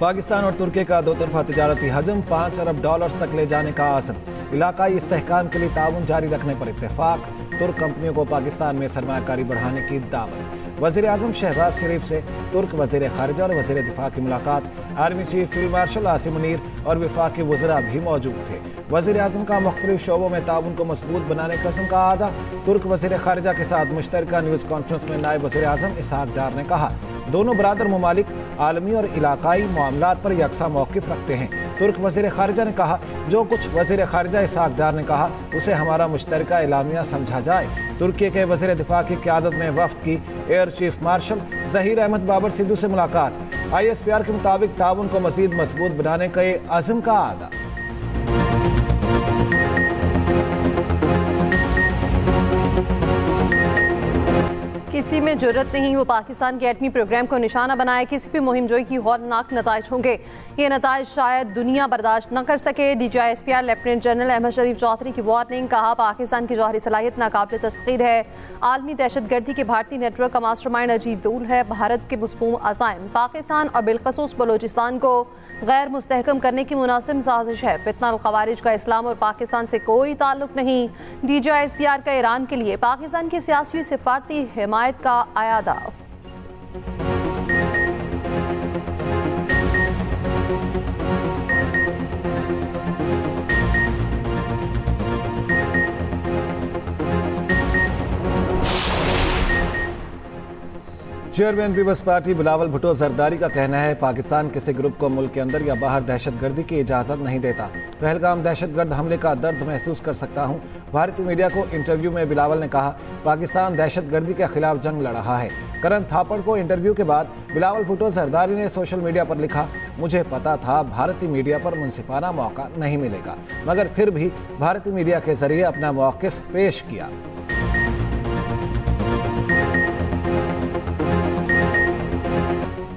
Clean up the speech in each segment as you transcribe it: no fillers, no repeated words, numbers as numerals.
पाकिस्तान और तुर्की का दो तरफा तिजारती हजम 5 अरब डॉलर्स तक ले जाने का आज़म। इलाकाई इस्तेहकाम के लिए ताउन जारी रखने पर इत्तेफाक। तुर्क कंपनियों को पाकिस्तान में सरमायाकारी बढ़ाने की दावत। वज़ीर आज़म शहबाज शरीफ से तुर्क वज़ीर ख़ारिजा और वज़ीर दिफा की मुलाकात। Army chief field marshal Asim Munir और वफाकी वज़रा भी मौजूद थे। वज़ीर आज़म का मुख्तलिफ शोबों में ताउन को मजबूत बनाने का कसम का आदा। तुर्क वज़ीर ख़ारिजा के साथ मुश्तरका न्यूज़ कॉन्फ्रेंस में नायब वज़ीर आज़म इसहाक डार ने कहा, दोनों बरादर ममालिक आलमी और इलाकाई मामलात पर यकसा मौक़िफ़ रखते हैं। तुर्क वज़ीर ख़ारिजा ने कहा, जो कुछ वज़ीर ख़ारिजा इसहाक डार ने कहा उसे हमारा मुश्तरका एलामिया समझा जाए। तुर्की के वज़ीर दिफा की क़यादत में वफ़द की air chief marshal Zaheer Ahmad Babar Sidhu से मुलाकात। ISPR के मुताबिक ताउन को मज़ीद मजबूत बनाने के अज़्म का आदा। किसी में जुर्रत नहीं वो पाकिस्तान के एटमी प्रोग्राम को निशाना बनाए, किसी भी मुहिम जोई की खौफनाक नताइज होंगे। ये नताइज शायद दुनिया बर्दाश्त न कर सके। DG ISPR lieutenant general Ahmed Sharif Chaudhry की वार्निंग। कहा, पाकिस्तान की जौहरी सलाहियत नाकाबिल तस्खीर है। आलमी दहशतगर्दी के भारतीय नेटवर्क का मास्टरमाइंड अजीत दूल है। भारत के मज़मूम अज़ाइम पाकिस्तान और बिलखसूस बलोचिस्तान को गैर मुस्तहकम करने की मुनासिब साजिश है। फितना अल ख़वारिज का इस्लाम और पाकिस्तान से कोई ताल्लुक नहीं। DG ISPR का ईरान के लिए पाकिस्तान की सियासी सिफारती हिमायत का आयादा। चेयरमैन पीपल्स पार्टी बिलावल भुट्टो जरदारी का कहना है, पाकिस्तान किसी ग्रुप को मुल्क के अंदर या बाहर दहशतगर्दी की इजाज़त नहीं देता। पहलगाम दहशतगर्द हमले का दर्द महसूस कर सकता हूँ। भारतीय मीडिया को इंटरव्यू में बिलावल ने कहा, पाकिस्तान दहशतगर्दी के खिलाफ जंग लड़ रहा है। करण थापड़ को इंटरव्यू के बाद बिलावल भुट्टो जरदारी ने सोशल मीडिया पर लिखा, मुझे पता था भारतीय मीडिया पर मुनसिफाना मौका नहीं मिलेगा, मगर फिर भी भारतीय मीडिया के जरिए अपना मौक़िफ़ पेश किया।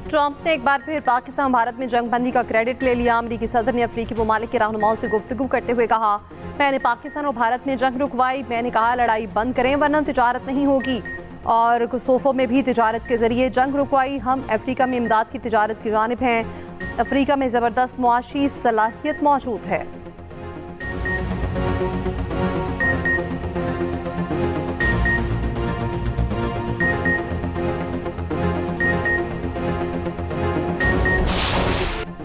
ट्रंप ने एक बार फिर पाकिस्तान भारत में जंग बंदी का क्रेडिट ले लिया। अमरीकी सदर ने अफ्रीकी ममालिक के रहनुमाओं से गुफ्तगू करते हुए कहा, मैंने पाकिस्तान और भारत में जंग रुकवाई। मैंने कहा, लड़ाई बंद करें वरना तिजारत नहीं होगी, और कोसोवो में भी तिजारत के जरिए जंग रुकवाई। हम अफ्रीका में इमदाद की तिजारत की जानिब हैं। अफ्रीका में ज़बरदस्त मुआशी सलाहियत मौजूद है।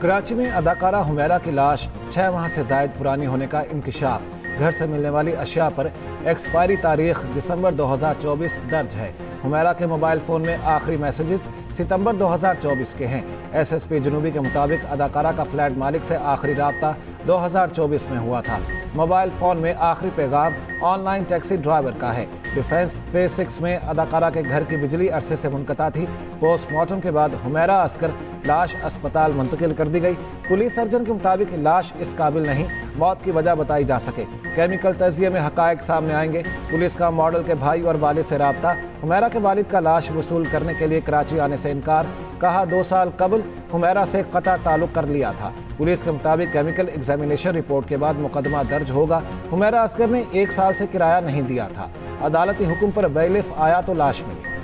कराची में अदाकारा हुमैरा की लाश 6 माह से ज़ायद पुरानी होने का इंकशाफ। घर से मिलने वाली अशिया पर एक्सपायरी तारीख दिसंबर 2024 दर्ज है। हुमैरा के मोबाइल फ़ोन में आखिरी मैसेजेस सितंबर 2024 के हैं। SSP जनूबी के मुताबिक अदाकारा का फ्लैट मालिक से आखिरी राब्ता 2024 में हुआ था। मोबाइल फ़ोन में आखिरी पैगाम ऑनलाइन टैक्सी ड्राइवर का है। डिफेंस फेज 6 में अदाकारा के घर की बिजली अरसे से मुनक़ता थी। पोस्टमार्टम के बाद हुमैरा असकर लाश अस्पताल मुंतकिल कर दी गई। पुलिस सर्जन के मुताबिक लाश इस काबिल नहीं मौत की वजह बताई जा सके। केमिकल तजिए में हकायक सामने आएंगे। पुलिस का मॉडल के भाई और वालिद से राब्ता। हुमैरा के वालिद का लाश वसूल करने के लिए कराची आने से इनकार। कहा, 2 साल कबल हुमैरा से कता ताल्लुक कर लिया था। पुलिस के मुताबिक केमिकल एग्जामिनेशन रिपोर्ट के बाद मुकदमा दर्ज होगा। हुमैरा असगर ने 1 साल से किराया नहीं दिया था। अदालती हुक्म पर बैलिफ आया तो लाश मिली।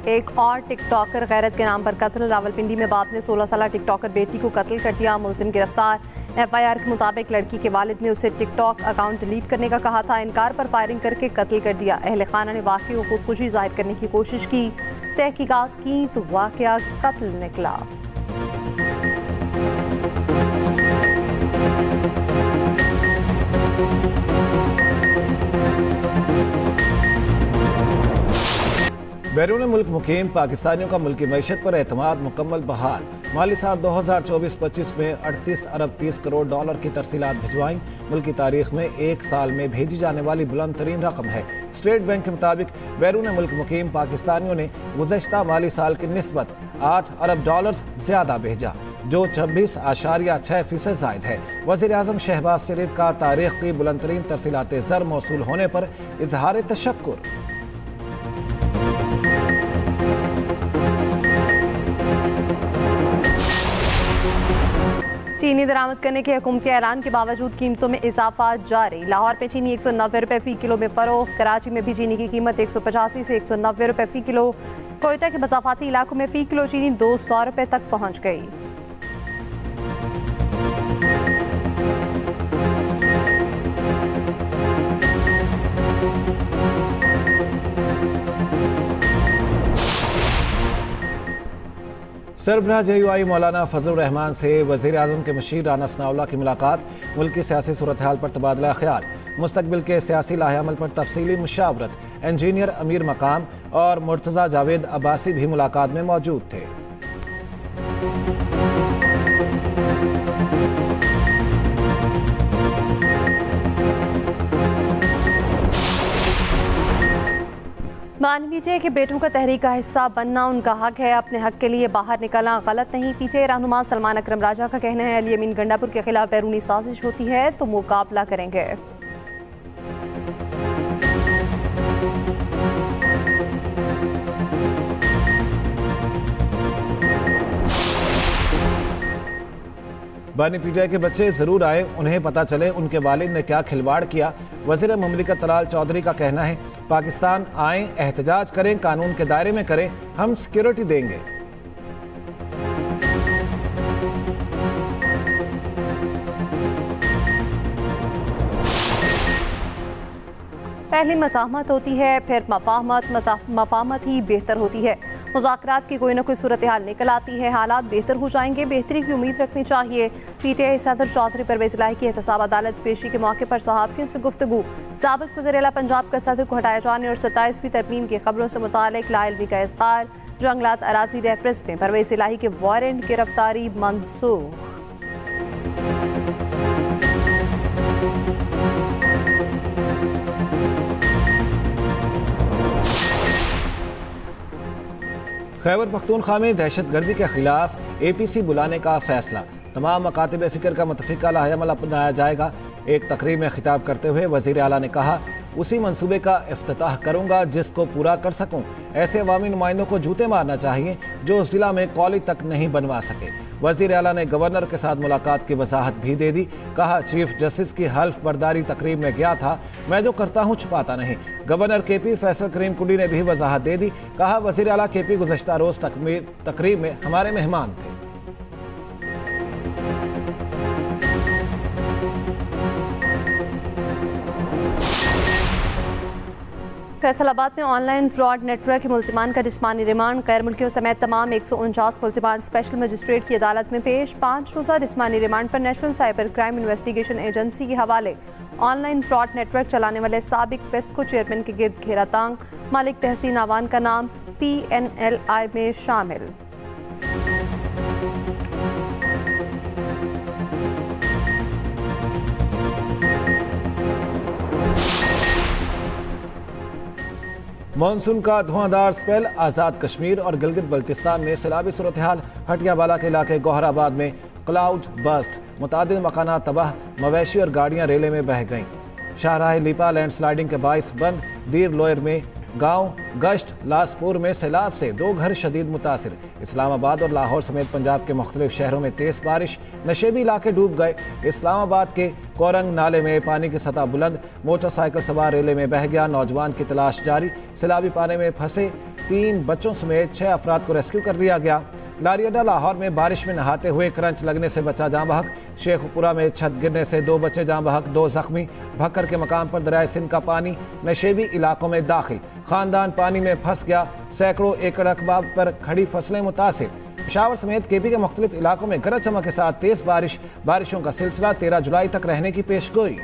एक और टिकटॉकर गैरत के नाम पर कत्ल। रावलपिंडी में बाप ने 16 साल टिकटॉकर बेटी को कत्ल कर दिया। मुलजिम गिरफ्तार। FIR के मुताबिक लड़की के वालिद ने उसे टिकटॉक अकाउंट डिलीट करने का कहा था। इनकार पर फायरिंग करके कत्ल कर दिया। अहले खाना ने वाक़ई को खुदकुशी जाहिर करने की कोशिश की। तहकीकात की तो वाक़या कत्ल निकला। बैरून मुल्क मुकीम पाकिस्तानियों का मुल्की मईशत पर एतमाद मुकम्मल बहाल। माली साल 2024-25 में 38 अरब 30 करोड़ डॉलर की तरसीलात भिजवाई। मुल्की तारीख में 1 साल में भेजी जाने वाली बुलंद तरीन रकम है। स्टेट बैंक के मुताबिक बैरून मुल्क मुकीम पाकिस्तानियों ने गुज़श्ता माली साल की निस्बत 8 अरब डॉलर ज़्यादा भेजा, जो 26.6% ज़ायद है। वज़ीर आज़म शहबाज शरीफ का तारीख की बुलंद तरीन तरसीलात ज़र मौसूल होने पर इजहार तशक्कुर। चीनी दरामद करने के हुकूमती ऐलान के बावजूद कीमतों में इजाफा जारी। लाहौर में चीनी 190 रुपये फी किलो में फरोख्त। कराची में भी चीनी की कीमत 185 से 190 रुपये फी किलो। कोयटा के मसाफाती इलाकों में फी किलो चीनी 200 रुपये तक पहुँच गई। सरबराह JUI मौलाना फजल रहमान से वज़ीर आज़म के मशीर राना सनाउल्लाह की मुलाकात। मुल्क की सियासी सूरत हाल पर तबादला ख्याल, मुस्तकबिल के सियासी लाहेअमल पर तफसीली मुशावरत। इंजीनियर अमीर मकाम और मुर्तज़ा जावेद अब्बासी भी मुलाकात में मौजूद थे। बानी पीटीआई के बेटों का तहरीक का हिस्सा बनना उनका हक है, अपने हक के लिए बाहर निकलना गलत नहीं। पीटीआई रहनुमा सलमान अकरम राजा का कहना है, अली अमीन गंडापुर के खिलाफ बैरूनी साजिश होती है तो मुकाबला करेंगे। बानी पीटीआई के बच्चे जरूर आए, उन्हें पता चले उनके वालिद ने क्या खिलवाड़ किया। वज़ीर ममलिकत तलाल चौधरी का कहना है, पाकिस्तान आए, एहतजाज करें, कानून के दायरे में करें, हम सिक्योरिटी देंगे। पहले मज़ाहमत होती है, फिर मफाहमत ही बेहतर होती है। मुज़ाकरात की कोई ना कोई सूरत हाल निकल आती है, हालात बेहतर हो जाएंगे, बेहतरी की उम्मीद रखनी चाहिए। पीटीआई सदर चौधरी परवेज़ इलाही की एहतसाब अदालत पेशी के मौके पर सहाफ़ियों से गुफ्तगू। साबिक़ वज़ीर आला पंजाब का सदर को हटाए जाने और 27वीं तरमीम की खबरों से मुतालिक लाइलमी का इज़हार। जंगलात अराजी रेफरेंस में परवेज़ इलाही के वारंट गिरफ्तारी मनसूख। खैबर पख्तूनख्वा में दहशतगर्दी के खिलाफ APC बुलाने का फैसला। तमाम मकातिब फ़िक्र का मुतफ़िक़ा लाहेअमल अपनाया जाएगा। एक तकरीर में खिताब करते हुए वज़ीर आला ने कहा, उसी मंसूबे का इफ्तिताह करूँगा जिसको पूरा कर सकूँ। ऐसे अवामी नुमाइंदों को जूते मारना चाहिए जो ज़िला में कॉलेज तक नहीं बनवा सके। वज़ीर आला ने गवर्नर के साथ मुलाकात की वजाहत भी दे दी। कहा, चीफ जस्टिस की हल्फ बर्दारी तकरीब में गया था, मैं जो करता हूँ छुपाता नहीं। गवर्नर KP फैसल करीम कुंडी ने भी वजाहत दे दी। कहा, वज़ीर आला KP गुज़श्ता रोज़ तकरीब में हमारे मेहमान थे। फैसलाबाद में ऑनलाइन फ्रॉड नेटवर्क के मुल्जिमान का जिस्मानी रिमांड। गैर मुल्कियों समेत तमाम 149 मुल्जिमान स्पेशल मजिस्ट्रेट की अदालत में पेश। 5 रोज़ा जिस्मानी रिमांड पर national cyber crime investigation agency के हवाले। ऑनलाइन फ्रॉड नेटवर्क चलाने वाले साबिक फेस्को चेयरमैन के गिर्द घेरा तांग। मालिक तहसीन आवान का नाम PNLI में शामिल। मानसून का धुआंधार स्पेल। आज़ाद कश्मीर और गिलगित बल्तिस्तान में सैलाबी सूरत हाल। हटियाबाला के इलाके गोहराबाद में क्लाउड बस्ट, मुतादिद मकानात तबाह, मवेशी और गाड़ियां रेले में बह गईं। शाहराह लिपा लैंडस्लाइडिंग के बाइस बंद। दीर लोयर में गांव गश्त। लासपुर में सैलाब से 2 घर शदीद मुतासिर। इस्लामाबाद और लाहौर समेत पंजाब के मुख्तलिफ शहरों में तेज बारिश। नशेबी इलाके डूब गए। इस्लामाबाद के कोरंग नाले में पानी की सतह बुलंद। मोटरसाइकिल सवार रेले में बह गया, नौजवान की तलाश जारी। सैलाबी पानी में फंसे 3 बच्चों समेत 6 अफराद को रेस्क्यू कर लिया गया। लारियाडा लाहौर में बारिश में नहाते हुए करंच लगने से बच्चा जाँ बहक। शेखपुरा में छत गिरने से 2 बच्चे जाँ बहक, 2 जख्मी। भक्कर के मकाम पर दरियाए सिंध का पानी नशेबी इलाकों में दाखिल। खानदान पानी में फंस गया। सैकड़ों एकड़ रकबा पर खड़ी फसलें मुतासिर। पेशावर समेत KP के मुख्तलिफ इलाकों में गरज चमक के साथ तेज बारिश। बारिशों का सिलसिला 13 जुलाई तक रहने की पेशगोई।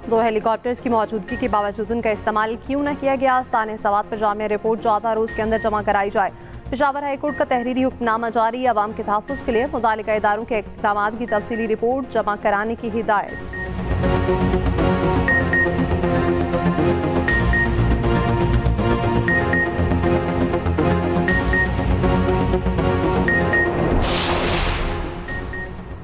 2 हेलीकॉप्टर्स की मौजूदगी के बावजूद उनका इस्तेमाल क्यों न किया गया? साने सवात पर जामिया रिपोर्ट 14 रोज के अंदर जमा कराई जाए। पेशावर हाईकोर्ट का तहरीरी हुक्मनामा जारी। अवाम के तहफ़्फ़ुज़ के लिए मुतालिका इदारों के इक़दामात की तफसीली रिपोर्ट जमा कराने की हिदायत।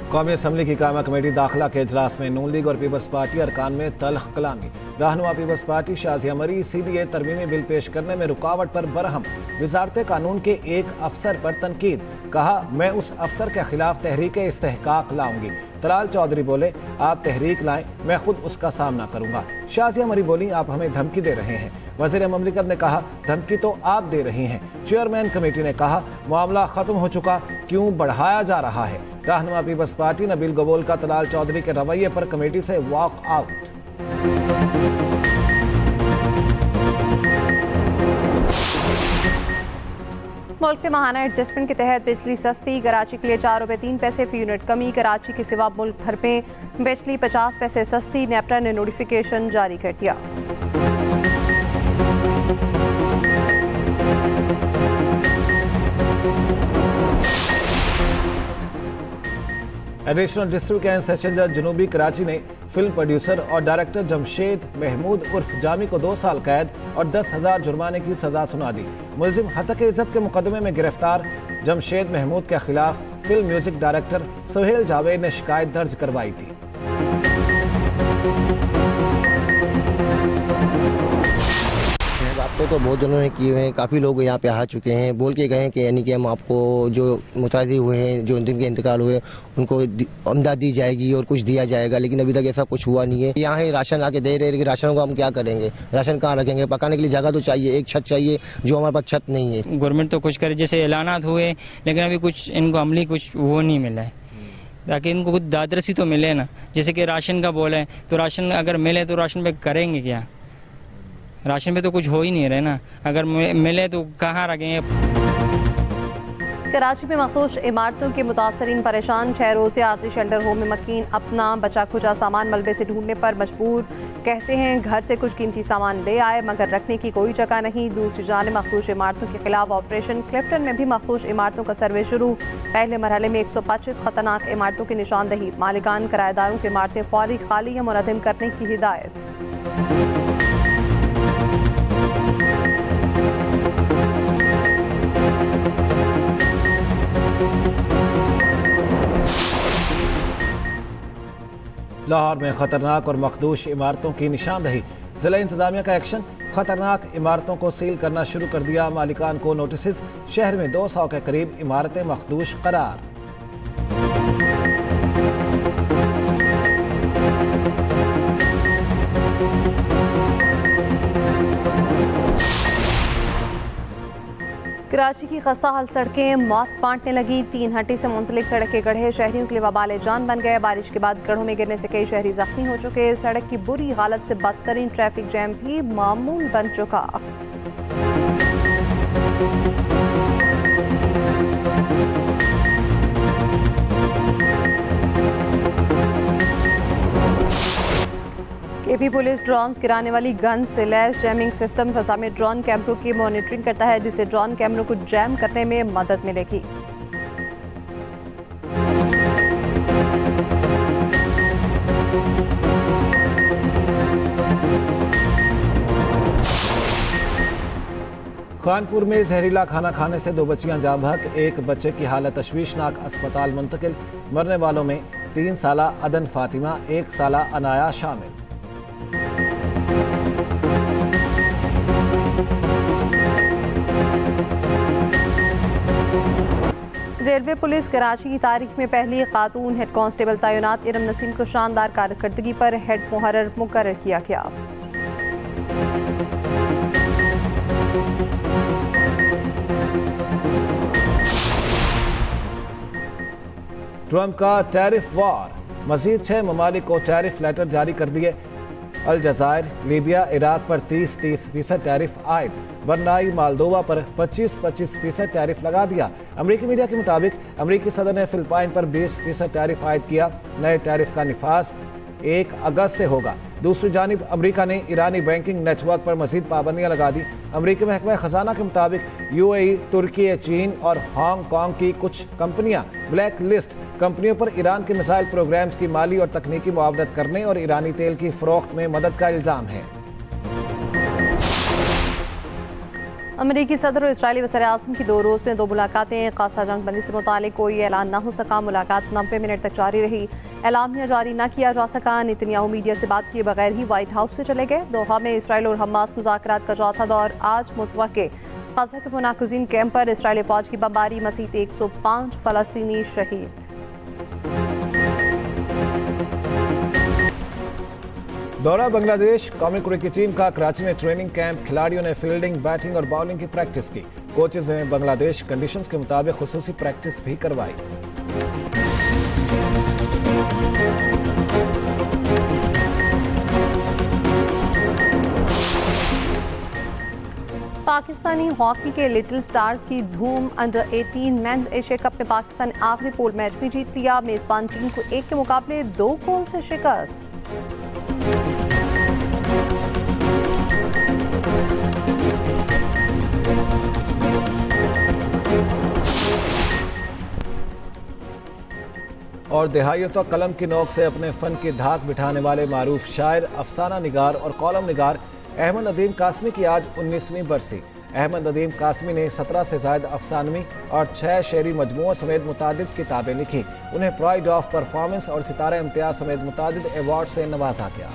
कौमी असम्बली की कायमा कमेटी दाखिला के इजलास में नून लीग और पीपल्स पार्टी अरकान में तल्ख कलामी। रहनुमा पीपल्स पार्टी शाजिया मरी CBA तरमीमी बिल पेश करने में रुकावट पर बरहम। वजारत कानून के एक अफसर पर तनकीद, कहा मैं उस अफसर के खिलाफ तहरीक इस्तेहकाक लाऊंगी। तलाल चौधरी बोले आप तहरीक लाएं, मैं खुद उसका सामना करूंगा। शाजिया मरी बोली आप हमें धमकी दे रहे हैं। वज़ीर ममलिकत ने कहा धमकी तो आप दे रही हैं। चेयरमैन कमेटी ने कहा मामला खत्म हो चुका, क्यों बढ़ाया जा रहा है। रहनुमा पीपल्स पार्टी नबील गबोल का तलाल चौधरी के रवैये पर कमेटी से वॉक आउट। मुल्क में माहाना एडजस्टमेंट के तहत बिजली सस्ती, कराची के लिए 4 रुपये 3 पैसे फी यूनिट कमी। कराची के सिवा मुल्क भर में बिजली 50 पैसे सस्ती। नेपरा ने नोटिफिकेशन जारी कर दिया। एडिशनल डिस्ट्रिक्ट एंड सेशन जज जनूबी कराची ने फिल्म प्रोड्यूसर और डायरेक्टर जमशेद महमूद उर्फ जामी को 2 साल कैद और 10,000 जुर्माने की सजा सुना दी। मुलजिम हतक इज्जत के मुकदमे में गिरफ्तार जमशेद महमूद के खिलाफ film music director Suhail Javed ने शिकायत दर्ज करवाई थी। तो बहुत जनों ने किए हुए हैं, काफ़ी लोग यहाँ पे आ चुके हैं, बोल के गए कि यानी कि हम आपको जो मुतादी हुए हैं, जो जिनके इंतकाल हुए उनको अमदद दी जाएगी और कुछ दिया जाएगा, लेकिन अभी तक ऐसा कुछ हुआ नहीं है। यहाँ है राशन आके दे रहे, लेकिन राशन को हम क्या करेंगे, राशन कहाँ रखेंगे, पकाने के लिए जगह तो चाहिए, एक छत चाहिए, जो हमारे पास छत नहीं है। गवर्नमेंट तो कुछ करे, जैसे ऐलानात हुए, लेकिन अभी कुछ इनको अमली कुछ वो नहीं मिला है, ताकि इनको कुछ दादरसी तो मिले ना। जैसे कि राशन का बोले तो राशन अगर मिले तो राशन पे करेंगे क्या, राशन में तो कुछ हो ही नहीं रहे ना, अगर मिले तो कहाँ रखेंगे। कराची में मखसूस इमारतों के मुतासरीन परेशान। 6 रोज से आरजी शेल्टर होम में मकीन अपना बचा खुचा सामान मलबे से ढूंढने पर मजबूर। कहते हैं घर से कुछ कीमती सामान ले आए मगर रखने की कोई जगह नहीं। दूसरी जानिब मखसूस इमारतों के खिलाफ ऑपरेशन। क्लिफ्टन में भी मखसूस इमारतों का सर्वे शुरू। पहले मरहले में 125 खतरनाक इमारतों की निशानदही। मालिकान किराएदारों की इमारतें फौरी खाली या मुनज़्ज़म करने की हिदायत। लाहौर में खतरनाक और मखदूश इमारतों की निशानदही। जिला इंतजामिया का एक्शन, खतरनाक इमारतों को सील करना शुरू कर दिया। मालिकान को नोटिस। शहर में 200 के करीब इमारतें मखदूश करार। कराची की खस्ता हाल सड़कें मौत बांटने लगी। 3 हट्टी से मुंसलिक सड़क के गड्ढे शहरियों के लिए वबाल जान बन गए। बारिश के बाद गड्ढों में गिरने से कई शहरी जख्मी हो चुके। सड़क की बुरी हालत से बदतरीन ट्रैफिक जैम भी मामूल बन चुका। केपी पुलिस ड्रोन गिराने वाली गन से लैस जैमिंग सिस्टम फसा में ड्रोन कैमरों की मॉनिटरिंग करता है, जिससे ड्रोन कैमरों को जैम करने में मदद मिलेगी। कानपुर में जहरीला खाना खाने से 2 बच्चियां जाँ बहक। एक बच्चे की हालत तशवीशनाक, अस्पताल मुंतकिल। मरने वालों में 3 साला अदन फातिमा, 1 साला अनाया शामिल। रेलवे पुलिस कराची की तारीख में पहली खातून हेड कांस्टेबल तैनात। इरम नसीम को शानदार कारकर्दगी पर हेड मुहर्रर मुकर्रर किया गया। ट्रंप का टैरिफ वॉर, मजीद 6 ममालिक को टैरिफ लेटर जारी कर दिए। अलजायर, लीबिया, इराक पर 30% टैरिफ आयद। बर्नाई, मालदोवा पर 25% टैरिफ लगा दिया। अमरीकी मीडिया के मुताबिक अमरीकी सदर ने फिलिपाइन पर 20% टैरिफ आयद किया। नए टैरिफ का निफाज 1 अगस्त से होगा। दूसरी जानिब अमरीका ने ईरानी बैंकिंग नेटवर्क पर मजीद पाबंदियां लगा दी। अमरीकी महकमा खजाना के मुताबिक UAE, तुर्की, चीन और हांगकांग की कुछ कंपनियां ब्लैक लिस्ट कंपनियों पर ईरान के मिसाइल प्रोग्राम्स की माली और तकनीकी मुआवनत करने और ईरानी तेल की फरोख्त में मदद का इल्जाम है। अमेरिकी सदर और इस्राएली वज़ीर-ए-आज़म की 2 रोज़ में 2 मुलाकातें। गाज़ा जंग बंदी से मुतालिक कोई ऐलान न हो सका। मुलाकात 90 मिनट तक जारी रही। एलामिया जारी न किया जा सका। नेतन्याहू मीडिया से बात किए बगैर ही व्हाइट हाउस से चले गए। दोहा में इसराइल और हमास मुज़ाकरात का चौथा दौर आज मुतवक्के। गाज़ा के मुनाक़िज़ीन कैंप पर इसराइली फ़ौज की बमबारी, मज़ीद 105 फ़लस्तीनी शहीद। दौरा बांग्लादेश। कौमी क्रिकेट टीम का कराची में ट्रेनिंग कैंप। खिलाड़ियों ने फील्डिंग, बैटिंग और बॉलिंग की प्रैक्टिस की। कोचेज ने बांग्लादेश कंडीशंस के मुताबिक खुसूसी प्रैक्टिस भी करवाई। पाकिस्तानी हॉकी के लिटिल स्टार्स की धूम। अंडर 18 मेंस एशिया कप में पाकिस्तान ने आखिरी पूल मैच भी जीत लिया। मेजबान टीम को 1 के मुकाबले 2 गोल से शिकस्त। और दिहाइयों तक कलम की नोक से अपने फन की धाक बिठाने वाले मारूफ शायर, अफसाना निगार और कॉलम निगार अहमद नदीम कासमी की आज 19वीं बरसी। अहमद नदीम कासमी ने 17 से ज़ायद अफसानवी और 6 शेरी मजमूओं समेत मुतादिद किताबें लिखी। उन्हें प्राइड ऑफ परफॉर्मेंस और सितारा इम्तियाज समेत मुतादिद अवार्ड से नवाजा गया।